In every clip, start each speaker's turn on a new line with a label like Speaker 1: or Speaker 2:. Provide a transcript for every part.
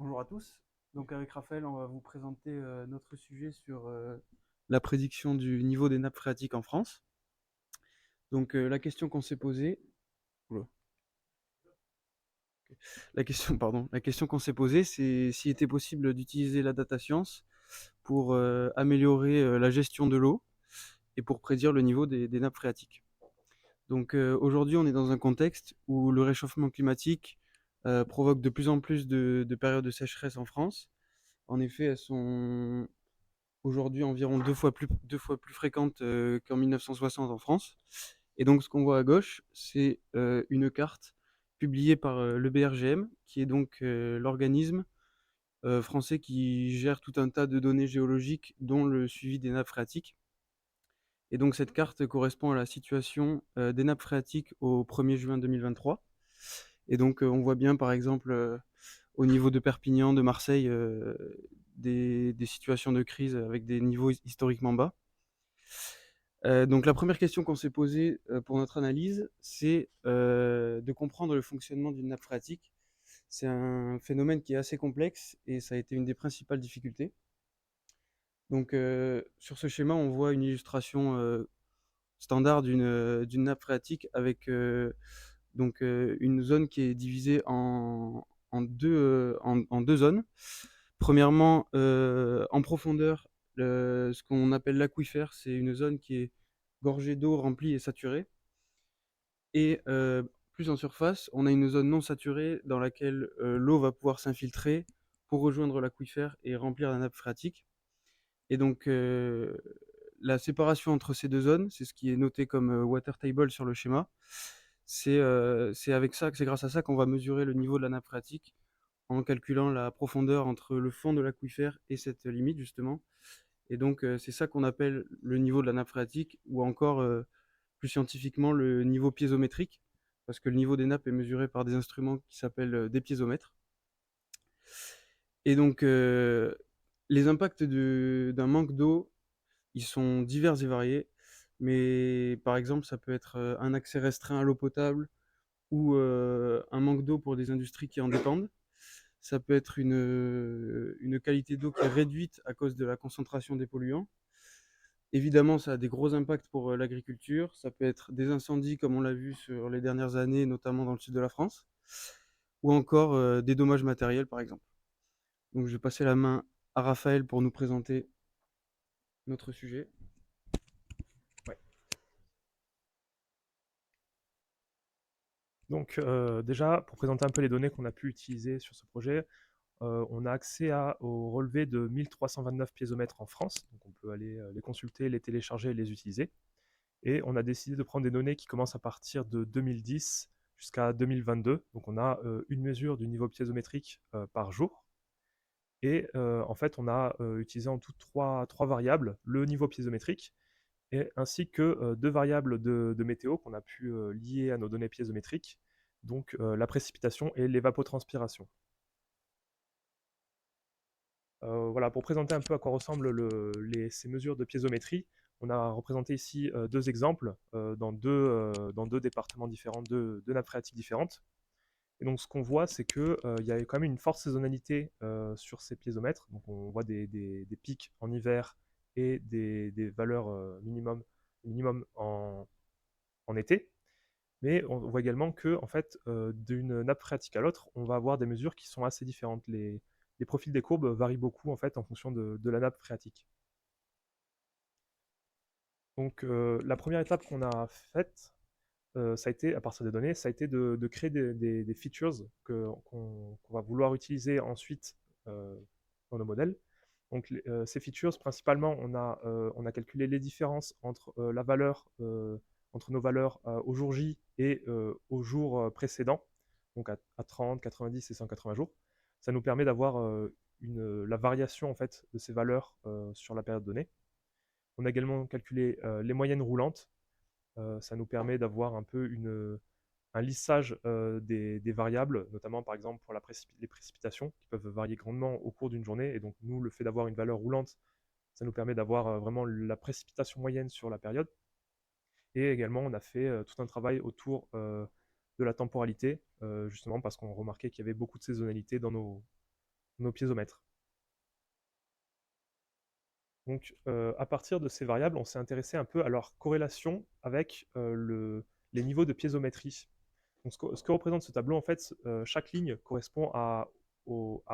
Speaker 1: Bonjour à tous. Donc avec Raphaël, on va vous présenter notre sujet sur la prédiction du niveau des nappes phréatiques en France. Donc la question qu'on s'est posée, Oula. La question qu'on s'est posée, c'est s'il était possible d'utiliser la data science pour améliorer la gestion de l'eau et pour prédire le niveau des nappes phréatiques. Donc aujourd'hui, on est dans un contexte où le réchauffement climatique provoque de plus en plus de périodes de sécheresse en France. En effet, elles sont aujourd'hui environ deux fois plus fréquentes qu'en 1960 en France. Et donc ce qu'on voit à gauche, c'est une carte publiée par le BRGM, qui est donc l'organisme français qui gère tout un tas de données géologiques, dont le suivi des nappes phréatiques. Et donc cette carte correspond à la situation des nappes phréatiques au 1er juin 2023. Et donc on voit bien par exemple au niveau de Perpignan, de Marseille, des situations de crise avec des niveaux historiquement bas. Donc la première question qu'on s'est posée pour notre analyse, c'est de comprendre le fonctionnement d'une nappe phréatique. C'est un phénomène qui est assez complexe et ça a été une des principales difficultés. Donc sur ce schéma, on voit une illustration standard d'une nappe phréatique avec une zone qui est divisée en deux zones. Premièrement, en profondeur, ce qu'on appelle l'aquifère, c'est une zone qui est gorgée d'eau, remplie et saturée. Et plus en surface, on a une zone non saturée dans laquelle l'eau va pouvoir s'infiltrer pour rejoindre l'aquifère et remplir la nappe phréatique. Et donc, la séparation entre ces deux zones, c'est ce qui est noté comme water table sur le schéma. C'est avec ça, c'est grâce à ça qu'on va mesurer le niveau de la nappe phréatique en calculant la profondeur entre le fond de l'aquifère et cette limite, justement. Et donc, c'est ça qu'on appelle le niveau de la nappe phréatique, ou encore, plus scientifiquement, le niveau piézométrique, parce que le niveau des nappes est mesuré par des instruments qui s'appellent des piézomètres. Et donc, les impacts d'un manque d'eau, ils sont divers et variés, mais par exemple, ça peut être un accès restreint à l'eau potable ou un manque d'eau pour des industries qui en dépendent. Ça peut être une qualité d'eau qui est réduite à cause de la concentration des polluants. Évidemment, ça a des gros impacts pour l'agriculture. Ça peut être des incendies, comme on l'a vu sur les dernières années, notamment dans le sud de la France, ou encore des dommages matériels, par exemple. Donc, je vais passer la main à Raphaël pour nous présenter notre sujet.
Speaker 2: Ouais. Donc déjà, pour présenter un peu les données qu'on a pu utiliser sur ce projet, on a accès au relevé de 1329 piézomètres en France, donc on peut aller les consulter, les télécharger et les utiliser. Et on a décidé de prendre des données qui commencent à partir de 2010 jusqu'à 2022, donc on a une mesure du niveau piézométrique par jour. Et en fait, on a utilisé en tout trois variables, le niveau piézométrique, ainsi que deux variables de météo qu'on a pu lier à nos données piézométriques, donc la précipitation et l'évapotranspiration. Voilà, pour présenter un peu à quoi ressemblent ces mesures de piézométrie, on a représenté ici deux exemples dans deux départements différents, deux nappes phréatiques différentes. Et donc ce qu'on voit, c'est qu'il y a quand même une forte saisonnalité sur ces piézomètres. Donc on voit des pics en hiver et des valeurs minimum en été. Mais on voit également que, en fait, d'une nappe phréatique à l'autre, on va avoir des mesures qui sont assez différentes. Les profils des courbes varient beaucoup en fait en fonction de la nappe phréatique. Donc la première étape qu'on a faite, ça a été, à partir des données, ça a été de créer des features qu'on va vouloir utiliser ensuite dans nos modèles. Donc ces features, principalement, on a calculé les différences entre la valeur, entre nos valeurs au jour J et au jour précédent, donc à 30, 90 et 180 jours. Ça nous permet d'avoir la variation en fait de ces valeurs sur la période donnée. On a également calculé les moyennes roulantes. Ça nous permet d'avoir un peu un lissage des variables, notamment par exemple pour les précipitations, qui peuvent varier grandement au cours d'une journée. Et donc nous, le fait d'avoir une valeur roulante, ça nous permet d'avoir vraiment la précipitation moyenne sur la période. Et également, on a fait tout un travail autour de la temporalité, justement parce qu'on remarquait qu'il y avait beaucoup de saisonnalité nos piézomètres. Donc, à partir de ces variables, on s'est intéressé un peu à leur corrélation avec les niveaux de piézométrie. Donc, ce que représente ce tableau, en fait, chaque ligne correspond à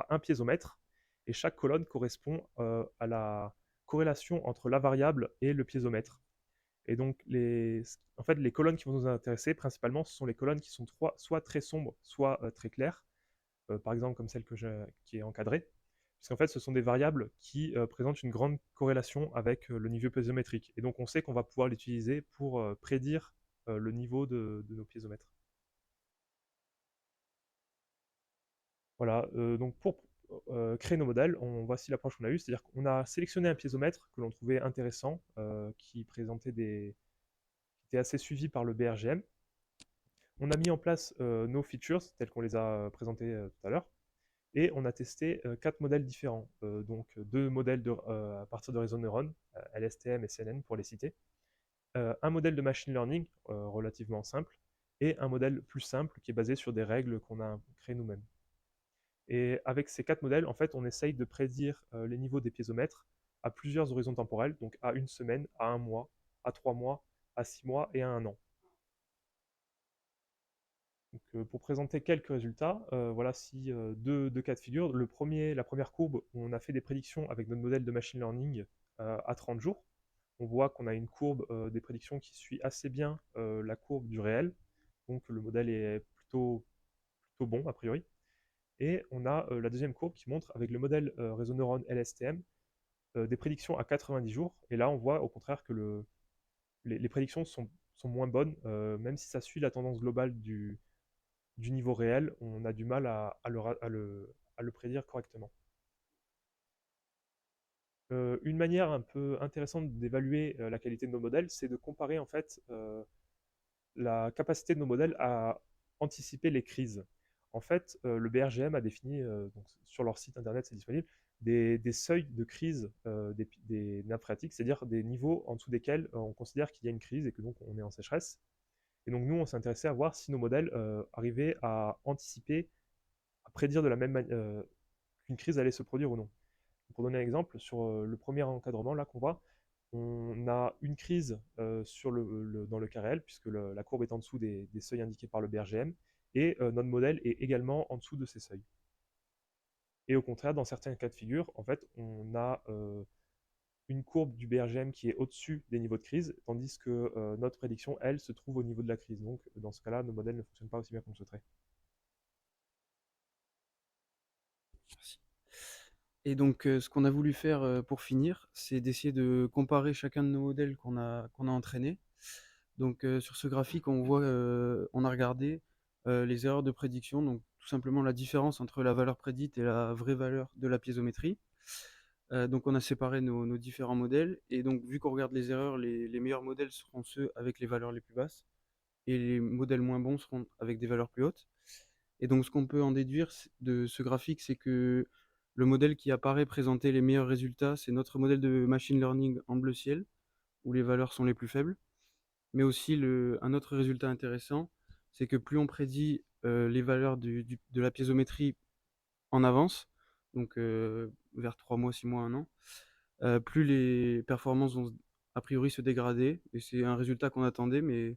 Speaker 2: un piézomètre et chaque colonne correspond à la corrélation entre la variable et le piézomètre. Et donc, en fait, les colonnes qui vont nous intéresser principalement, ce sont les colonnes qui sont soit très sombres, soit très claires, par exemple comme celle qui est encadrée, puisqu'en fait, ce sont des variables qui présentent une grande corrélation avec le niveau piézométrique. Et donc, on sait qu'on va pouvoir l'utiliser pour prédire le niveau de nos piézomètres. Voilà, donc pour créer nos modèles, voici l'approche qu'on a eue, c'est-à-dire qu'on a sélectionné un piézomètre que l'on trouvait intéressant, qui était assez suivi par le BRGM. On a mis en place nos features telles qu'on les a présentées tout à l'heure, et on a testé 4 modèles différents. Donc 2 modèles à partir de réseaux de neurones, LSTM et CNN pour les citer, un modèle de machine learning relativement simple, et un modèle plus simple qui est basé sur des règles qu'on a créées nous-mêmes. Et avec ces 4 modèles, en fait, on essaye de prédire les niveaux des piézomètres à plusieurs horizons temporels, donc à une semaine, à un mois, à 3 mois, à 6 mois et à un an. Donc, pour présenter quelques résultats, voilà deux cas de figure. La première courbe, où on a fait des prédictions avec notre modèle de machine learning à 30 jours. On voit qu'on a une courbe des prédictions qui suit assez bien la courbe du réel. Donc le modèle est plutôt bon a priori. Et on a la deuxième courbe qui montre avec le modèle réseau neurone LSTM des prédictions à 90 jours. Et là, on voit au contraire que les prédictions sont moins bonnes, même si ça suit la tendance globale du niveau réel, on a du mal à le prédire correctement. Une manière un peu intéressante d'évaluer la qualité de nos modèles, c'est de comparer en fait la capacité de nos modèles à anticiper les crises. En fait, le BRGM a défini, donc sur leur site internet, c'est disponible, des seuils de crise des nappes phréatiques, c'est-à-dire des niveaux en dessous desquels on considère qu'il y a une crise et que donc on est en sécheresse. Et donc nous, on s'est intéressé à voir si nos modèles arrivaient à anticiper, à prédire de la même manière qu'une crise allait se produire ou non. Pour donner un exemple, sur le premier encadrement là qu'on voit, on a une crise dans le cas réel, puisque la courbe est en dessous des seuils indiqués par le BRGM, et notre modèle est également en dessous de ces seuils. Et au contraire, dans certains cas de figure, en fait, on a une courbe du BRGM qui est au-dessus des niveaux de crise, tandis que notre prédiction, elle, se trouve au niveau de la crise. Donc, dans ce cas-là, nos modèles ne fonctionnent pas aussi bien qu'on le souhaiterait.
Speaker 1: Merci. Et donc, ce qu'on a voulu faire pour finir, c'est d'essayer de comparer chacun de nos modèles qu'on a entraînés. Donc, sur ce graphique, on a regardé les erreurs de prédiction, donc tout simplement la différence entre la valeur prédite et la vraie valeur de la piézométrie. Donc, on a séparé nos différents modèles, et donc, vu qu'on regarde les erreurs, les meilleurs modèles seront ceux avec les valeurs les plus basses, et les modèles moins bons seront avec des valeurs plus hautes. Et donc, ce qu'on peut en déduire de ce graphique, c'est que le modèle qui apparaît présenter les meilleurs résultats, c'est notre modèle de machine learning en bleu ciel, où les valeurs sont les plus faibles. Mais aussi, un autre résultat intéressant, c'est que plus on prédit les valeurs de la piézométrie en avance, donc vers 3 mois, 6 mois, un an, plus les performances vont a priori se dégrader. Et c'est un résultat qu'on attendait, mais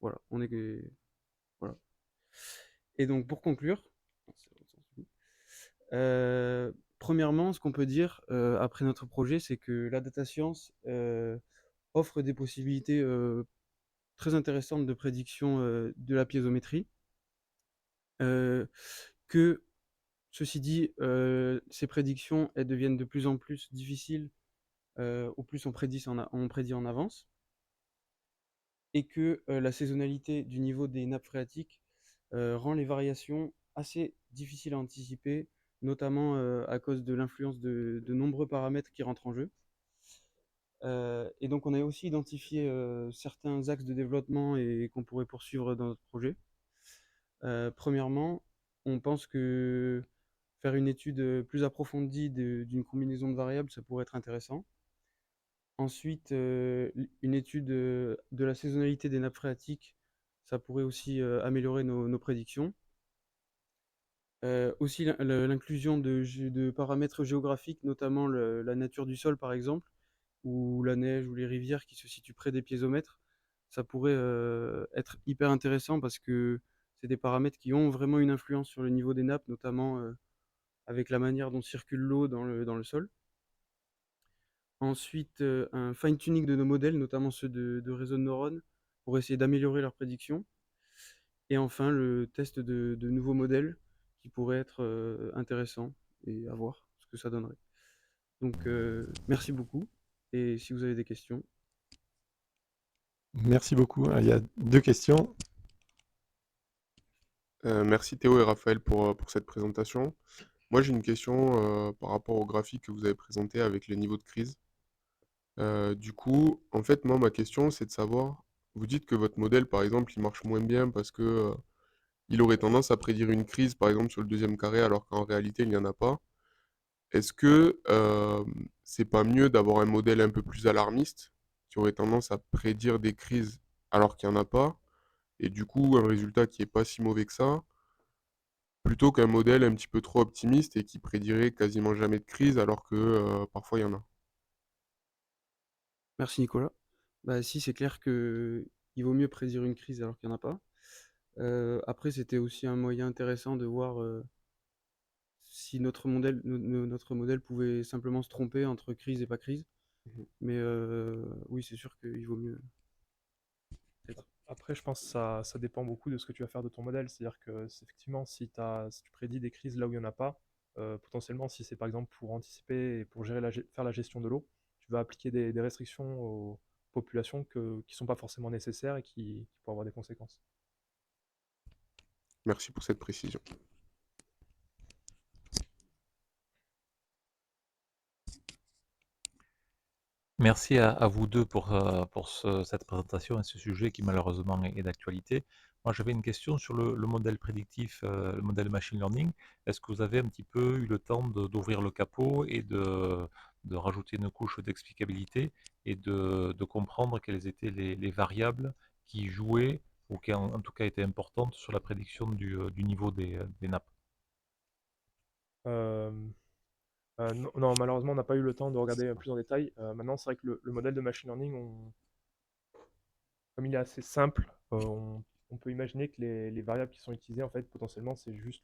Speaker 1: voilà, voilà. Et donc, pour conclure, premièrement, ce qu'on peut dire après notre projet, c'est que la data science offre des possibilités très intéressantes de prédiction de la piézométrie. Que ceci dit, ces prédictions elles deviennent de plus en plus difficiles au plus on prédit en avance, et que la saisonnalité du niveau des nappes phréatiques rend les variations assez difficiles à anticiper, notamment à cause de l'influence de nombreux paramètres qui rentrent en jeu. Et donc on a aussi identifié certains axes de développement et qu'on pourrait poursuivre dans notre projet. Premièrement, on pense que faire une étude plus approfondie d'une combinaison de variables, ça pourrait être intéressant. Ensuite, une étude de la saisonnalité des nappes phréatiques, ça pourrait aussi améliorer nos prédictions. Aussi l'inclusion de paramètres géographiques, notamment la nature du sol par exemple, ou la neige ou les rivières qui se situent près des piézomètres. Ça pourrait être hyper intéressant parce que c'est des paramètres qui ont vraiment une influence sur le niveau des nappes, notamment avec la manière dont circule l'eau dans le sol. Ensuite, un fine-tuning de nos modèles, notamment ceux de réseaux de neurones, pour essayer d'améliorer leurs prédictions. Et enfin, le test de nouveaux modèles qui pourraient être intéressants et à voir ce que ça donnerait. Donc, merci beaucoup. Et si vous avez des questions.
Speaker 3: Merci beaucoup. Il y a 2 questions.
Speaker 4: Merci Théo et Raphaël pour cette présentation. Moi, j'ai une question par rapport au graphique que vous avez présenté avec les niveaux de crise. Du coup, en fait, moi, ma question, c'est de savoir, vous dites que votre modèle, par exemple, il marche moins bien parce que il aurait tendance à prédire une crise, par exemple, sur le deuxième carré, alors qu'en réalité, il n'y en a pas. Est-ce que c'est pas mieux d'avoir un modèle un peu plus alarmiste, qui aurait tendance à prédire des crises alors qu'il n'y en a pas, et du coup, un résultat qui est pas si mauvais que ça, plutôt qu'un modèle un petit peu trop optimiste et qui prédirait quasiment jamais de crise alors que parfois il y en a.
Speaker 1: Merci Nicolas. Bah, si, c'est clair que il vaut mieux prédire une crise alors qu'il n'y en a pas. Après, c'était aussi un moyen intéressant de voir si notre modèle pouvait simplement se tromper entre crise et pas crise.
Speaker 4: Mhm.
Speaker 1: Mais oui, c'est sûr qu'il vaut mieux. Peut-être.
Speaker 2: Après, je pense que ça dépend beaucoup de ce que tu vas faire de ton modèle. C'est-à-dire que effectivement, si tu prédis des crises là où il n'y en a pas, potentiellement, si c'est par exemple pour anticiper et pour gérer faire la gestion de l'eau, tu vas appliquer des restrictions aux populations qui ne sont pas forcément nécessaires et qui pourraient avoir des conséquences.
Speaker 4: Merci pour cette précision.
Speaker 5: Merci à vous deux pour cette présentation et ce sujet qui malheureusement est d'actualité. Moi, j'avais une question sur le modèle prédictif, le modèle machine learning. Est-ce que vous avez un petit peu eu le temps d'ouvrir le capot et de rajouter une couche d'explicabilité et de comprendre quelles étaient les variables qui jouaient ou qui en tout cas étaient importantes sur la prédiction du niveau des nappes?
Speaker 2: Euh, non, non, malheureusement, on n'a pas eu le temps de regarder plus en détail. Maintenant, c'est vrai que le modèle de machine learning, comme il est assez simple, on peut imaginer que les variables qui sont utilisées, en fait, potentiellement, c'est juste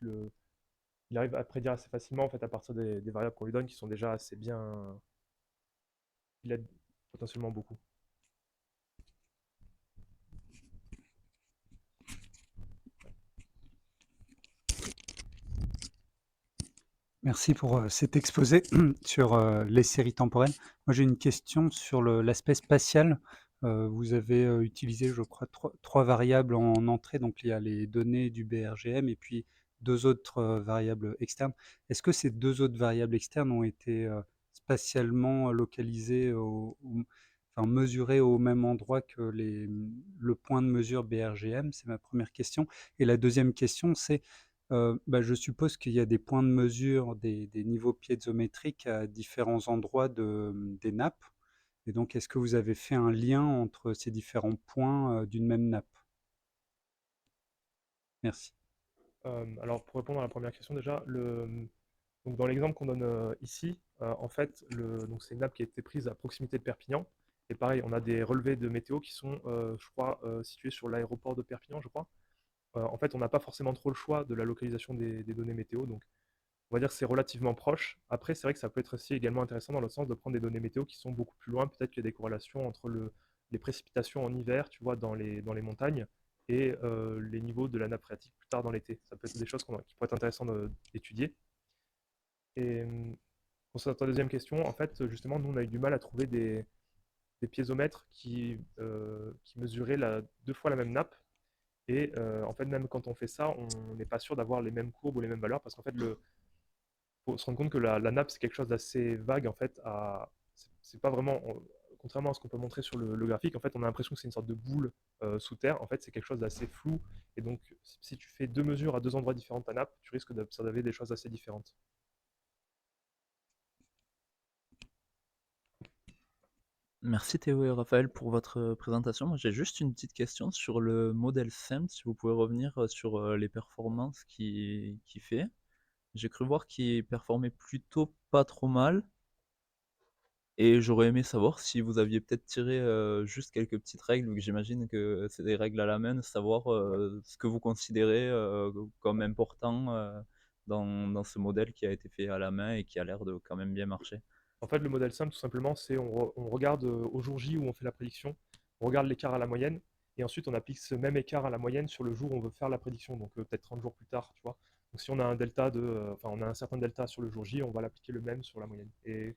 Speaker 2: il arrive à prédire assez facilement, en fait, à partir des variables qu'on lui donne, qui sont déjà assez bien. Il aide potentiellement beaucoup.
Speaker 6: Merci pour cet exposé sur les séries temporelles. Moi, j'ai une question sur l'aspect spatial. Vous avez utilisé, je crois, trois variables en entrée. Donc, il y a les données du BRGM et puis deux autres variables externes. Est-ce que ces deux autres variables externes ont été spatialement localisées, enfin mesurées au même endroit que le point de mesure BRGM? C'est ma première question. Et la deuxième question, c'est bah, je suppose qu'il y a des points de mesure des niveaux piézométriques à différents endroits des nappes et donc est-ce que vous avez fait un lien entre ces différents points, d'une même nappe? Merci.
Speaker 2: Alors, pour répondre à la première question, déjà, donc dans l'exemple qu'on donne ici, en fait, donc c'est une nappe qui a été prise à proximité de Perpignan. Et pareil, on a des relevés de météo qui sont, je crois, situés sur l'aéroport de Perpignan, je crois. En fait, on n'a pas forcément trop le choix de la localisation des données météo, donc on va dire que c'est relativement proche. Après, c'est vrai que ça peut être aussi également intéressant dans le sens de prendre des données météo qui sont beaucoup plus loin. Peut-être qu'il y a des corrélations entre les précipitations en hiver, tu vois, dans les montagnes, et les niveaux de la nappe phréatique plus tard dans l'été. Ça peut être des choses qui pourraient être intéressantes d'étudier. Et pour ta deuxième question, en fait, justement, nous, on a eu du mal à trouver des piézomètres qui mesuraient deux fois la même nappe. Et en fait, même quand on fait ça, on n'est pas sûr d'avoir les mêmes courbes ou les mêmes valeurs parce qu'en fait, faut se rendre compte que la nappe, c'est quelque chose d'assez vague. En fait, c'est pas vraiment, contrairement à ce qu'on peut montrer sur le graphique, en fait, on a l'impression que c'est une sorte de boule sous terre. En fait, c'est quelque chose d'assez flou. Et donc, si tu fais deux mesures à deux endroits différents de ta nappe, tu risques d'observer des choses assez différentes.
Speaker 7: Merci Théo et Raphaël pour votre présentation. Moi, j'ai juste une petite question sur le modèle SEM, si vous pouvez revenir sur les performances qu'il fait. j'ai cru voir qu'il performait plutôt pas trop mal. Et j'aurais aimé savoir si vous aviez peut-être tiré, juste quelques petites règles, vu que j'imagine que c'est des règles à la main, de savoir, ce que vous considérez, comme important, dans ce modèle qui a été fait à la main et qui a l'air de quand même bien marcher.
Speaker 2: En fait, le modèle simple, tout simplement, c'est on regarde au jour J où on fait la prédiction, on regarde l'écart à la moyenne, et ensuite on applique ce même écart à la moyenne sur le jour où on veut faire la prédiction, donc peut-être 30 jours plus tard, tu vois. Donc si on a un delta enfin on a un certain delta sur le jour J, on va l'appliquer le même sur la moyenne. Et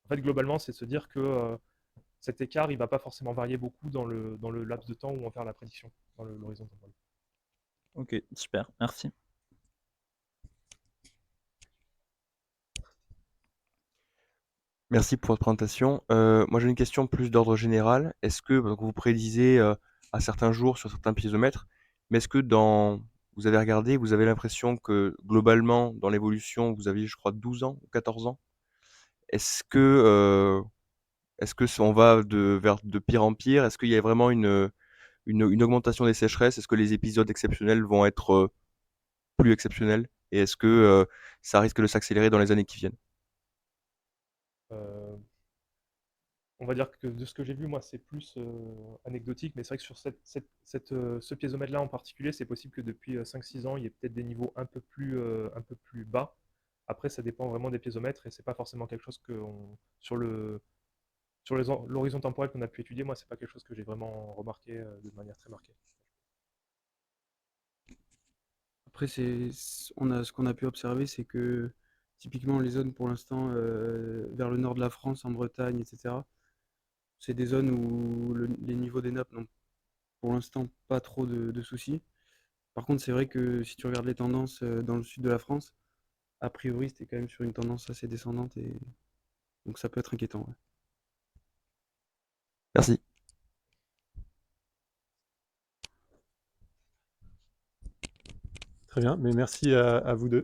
Speaker 2: en fait, globalement, c'est de se dire que cet écart, il ne va pas forcément varier beaucoup dans le laps de temps où on va faire la prédiction, dans l'horizon temporel.
Speaker 7: OK, super, merci.
Speaker 8: Merci pour votre présentation. Moi, j'ai une question plus d'ordre général. Est-ce que donc vous prédisez, à certains jours sur certains piézomètres, mais est-ce que vous avez regardé, vous avez l'impression que globalement, dans l'évolution, vous aviez, je crois, 12 ans ou 14 ans? Est-ce que, on va vers de pire en pire? Est-ce qu'il y a vraiment une augmentation des sécheresses? Est-ce que les épisodes exceptionnels vont être, plus exceptionnels? Et est-ce que, ça risque de s'accélérer dans les années qui viennent?
Speaker 2: Euh, on va dire que de ce que j'ai vu, moi, c'est plus anecdotique, mais c'est vrai que sur ce piézomètre-là en particulier, c'est possible que depuis 5-6 ans, il y ait peut-être des niveaux un peu plus bas. Après, ça dépend vraiment des piézomètres et c'est pas forcément quelque chose sur l'horizon temporel qu'on a pu étudier. Moi, c'est pas quelque chose que j'ai vraiment remarqué de manière très marquée.
Speaker 1: Après, ce qu'on a pu observer, c'est que typiquement les zones pour l'instant vers le nord de la France, en Bretagne, etc., c'est des zones où les niveaux des nappes n'ont pour l'instant pas trop de soucis. Par contre, c'est vrai que si tu regardes les tendances dans le sud de la France, a priori, c'était quand même sur une tendance assez descendante et donc ça peut être inquiétant. Ouais.
Speaker 8: Merci.
Speaker 3: Très bien, mais merci à vous deux.